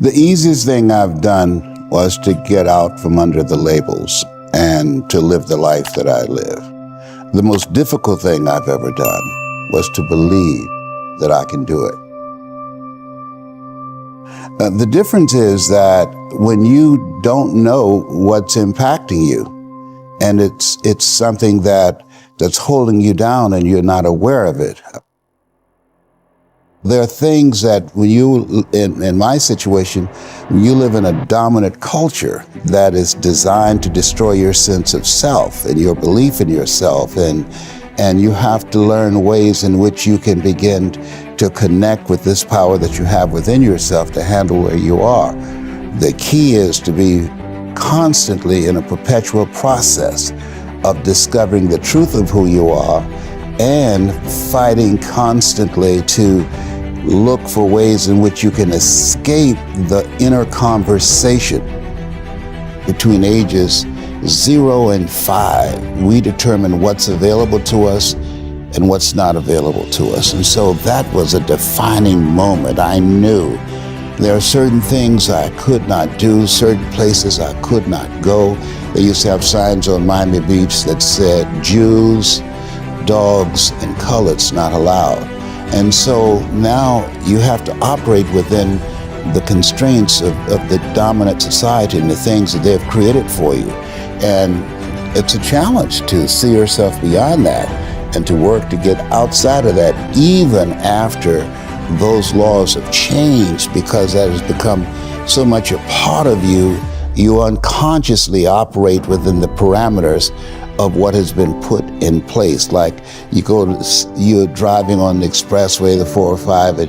The easiest thing I've done was to get out from under the labels and to live the life that I live. The most difficult thing I've ever done was to believe that I can do it. The difference is that when you don't know what's impacting you, and it's something that's holding you down and you're not aware of it. There are things that when you, in my situation, when you live in a dominant culture that is designed to destroy your sense of self and your belief in yourself, and you have to learn ways in which you can begin to connect with this power that you have within yourself to handle where you are. The key is to be constantly in a perpetual process of discovering the truth of who you are and fighting constantly to look for ways in which you can escape the inner conversation. Between ages 0 and 5, we determine what's available to us and what's not available to us. And so that was a defining moment. I knew there are certain things I could not do, certain places I could not go. They used to have signs on Miami Beach that said, Jews, dogs, and coloreds not allowed. And so now you have to operate within the constraints of the dominant society and the things that they've created for you. And it's a challenge to see yourself beyond that and to work to get outside of that even after those laws have changed, because that has become so much a part of you. You unconsciously operate within the parameters of what has been put in place. Like you're driving on the expressway, the 405,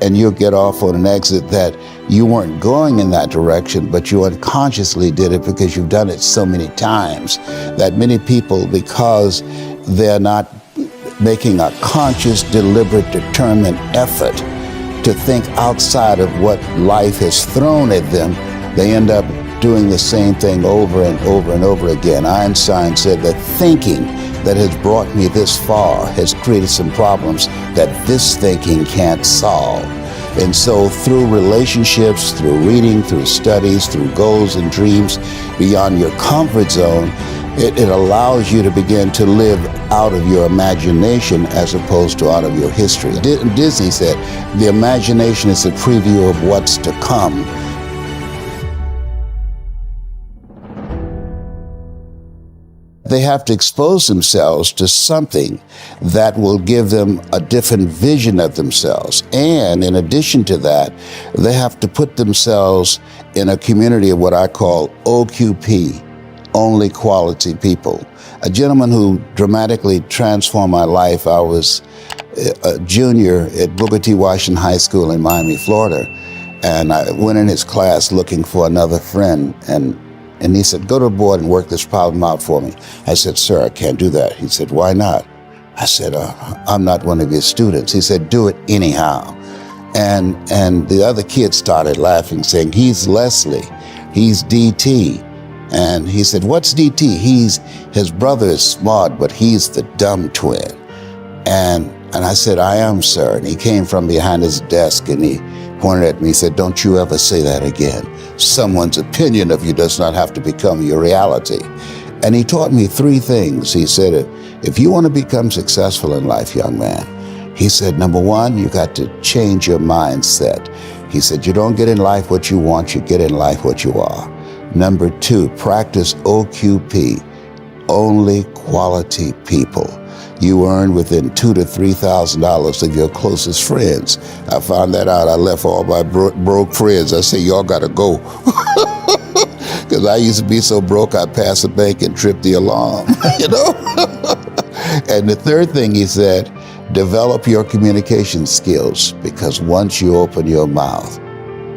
and you'll get off on an exit that you weren't going in that direction, but you unconsciously did it because you've done it so many times that many people, because they're not making a conscious, deliberate, determined effort to think outside of what life has thrown at them, they end up doing the same thing over and over and over again. Einstein said that thinking that has brought me this far has created some problems that this thinking can't solve. And so through relationships, through reading, through studies, through goals and dreams beyond your comfort zone, it allows you to begin to live out of your imagination as opposed to out of your history. Disney said, the imagination is a preview of what's to come. They have to expose themselves to something that will give them a different vision of themselves. And in addition to that, they have to put themselves in a community of what I call OQP, only quality people. A gentleman who dramatically transformed my life. I was a junior at Booker T. Washington High School in Miami, Florida, and I went in his class looking for another friend, and he said, go to the board and work this problem out for me. I said, sir, I can't do that. He said, why not? I said, I'm not one of your students. He said, do it anyhow. And the other kids started laughing, saying, he's Leslie, he's DT. And he said, what's DT? His brother is smart, but he's the dumb twin. And I said, I am, sir. And he came from behind his desk and he pointed at me. He said, don't you ever say that again. Someone's opinion of you does not have to become your reality. And he taught me 3 things. He said, if you want to become successful in life, young man, he said, number 1, you got to change your mindset. He said, you don't get in life what you want, you get in life what you are. Number 2, practice OQP, only quality people. You earn within $2,000 to $3,000 of your closest friends. I found that out. I left all my broke friends. I said, y'all gotta go. Because I used to be so broke, I'd pass a bank and trip the alarm, you know? And the 3rd thing he said, develop your communication skills, because once you open your mouth,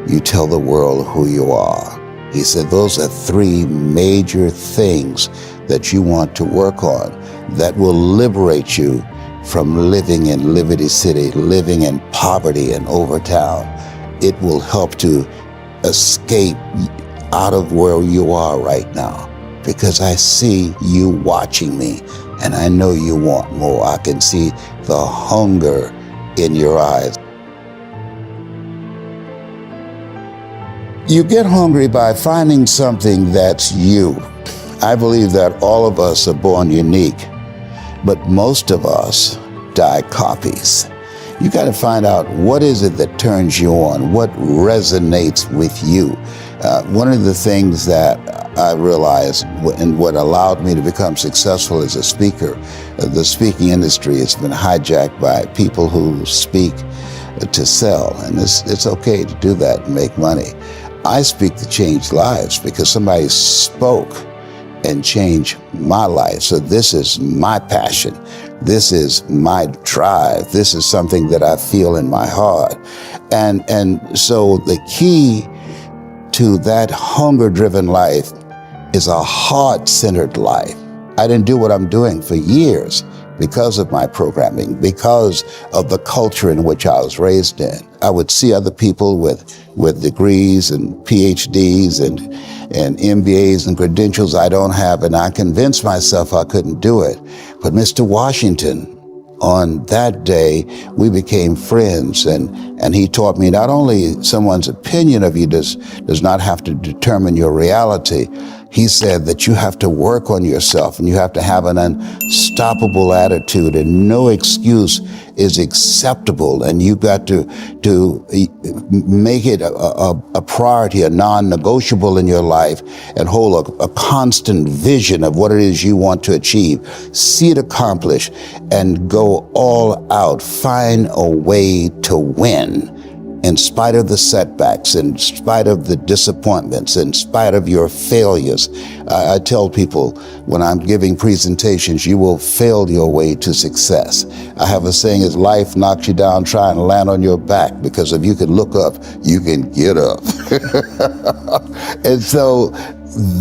you tell the world who you are. He said, those are 3 major things that you want to work on that will liberate you from living in Liberty City, living in poverty in Overtown. It will help to escape out of where you are right now, because I see you watching me and I know you want more. I can see the hunger in your eyes. You get hungry by finding something that's you. I believe that all of us are born unique, but most of us die copies. You got to find out what is it that turns you on, what resonates with you. One of the things that I realized and what allowed me to become successful as a speaker, the speaking industry has been hijacked by people who speak to sell, and it's okay to do that and make money. I speak to change lives because somebody spoke and changed my life. So this is my passion. This is my drive. This is something that I feel in my heart. And so the key to that hunger-driven life is a heart-centered life. I didn't do what I'm doing for years because of my programming, because of the culture in which I was raised in. I would see other people with degrees and PhDs and MBAs and credentials I don't have, and I convinced myself I couldn't do it. But Mr. Washington, on that day, we became friends, and he taught me not only someone's opinion of you does not have to determine your reality. He said that you have to work on yourself and you have to have an unstoppable attitude, and no excuse is acceptable, and you got to make it a priority, a non-negotiable in your life, and hold a constant vision of what it is you want to achieve. See it accomplished and go all out. Find a way to win. In spite of the setbacks, in spite of the disappointments, in spite of your failures. I tell people when I'm giving presentations, you will fail your way to success. I have a saying is life knocks you down, try and land on your back, because if you can look up, you can get up. And so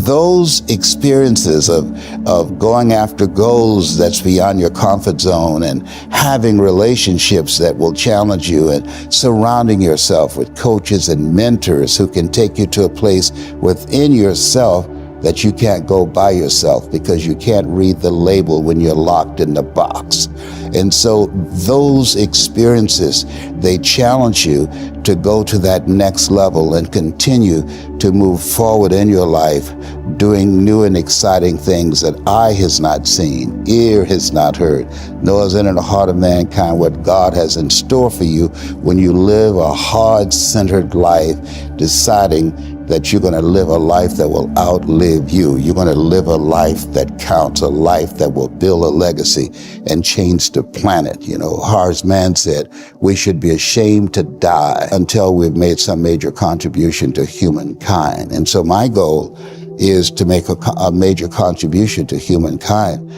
those experiences of going after goals that's beyond your comfort zone, and having relationships that will challenge you, and surrounding yourself with coaches and mentors who can take you to a place within yourself that you can't go by yourself because you can't read the label when you're locked in the box. And so those experiences, they challenge you to go to that next level and continue to move forward in your life, doing new and exciting things that eye has not seen, ear has not heard, nor is in the heart of mankind what God has in store for you when you live a heart-centered life, deciding that you're going to live a life that will outlive you. You're going to live a life that counts, a life that will build a legacy and change the planet. You know, Horace Mann said, we should be ashamed to die until we've made some major contribution to humankind. And so my goal is to make a major contribution to humankind.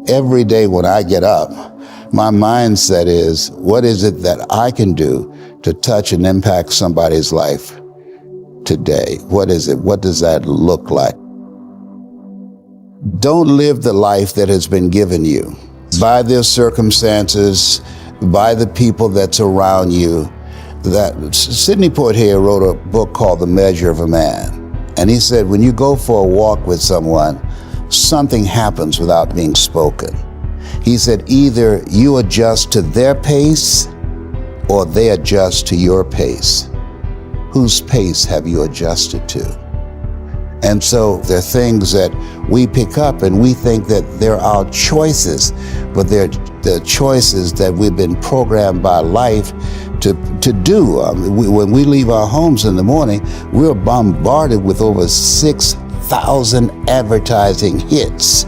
Every day when I get up, my mindset is, what is it that I can do to touch and impact somebody's life today? What is it? What does that look like? Don't live the life that has been given you by their circumstances, by the people that's around you. That Sidney Poitier wrote a book called The Measure of a Man. And he said, when you go for a walk with someone, something happens without being spoken. He said, either you adjust to their pace or they adjust to your pace. Whose pace have you adjusted to? And so there are things that we pick up and we think that they're our choices, but they're the choices that we've been programmed by life to do. When we leave our homes in the morning, we're bombarded with over 6,000 advertising hits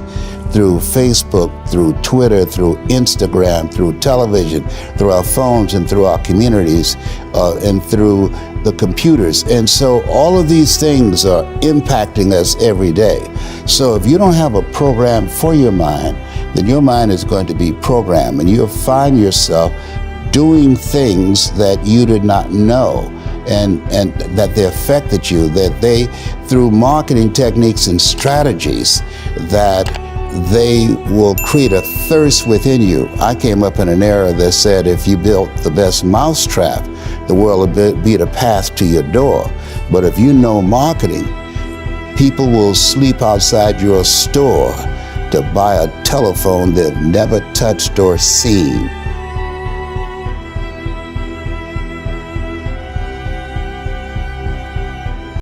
through Facebook, through Twitter, through Instagram, through television, through our phones and through our communities, and through the computers. And so all of these things are impacting us every day. So if you don't have a program for your mind, then your mind is going to be programmed, and you'll find yourself doing things that you did not know, and that they affected you, that they, through marketing techniques and strategies, that they will create a thirst within you. I came up in an era that said if you built the best mousetrap, the world will be the path to your door. But if you know marketing, people will sleep outside your store to buy a telephone they've never touched or seen.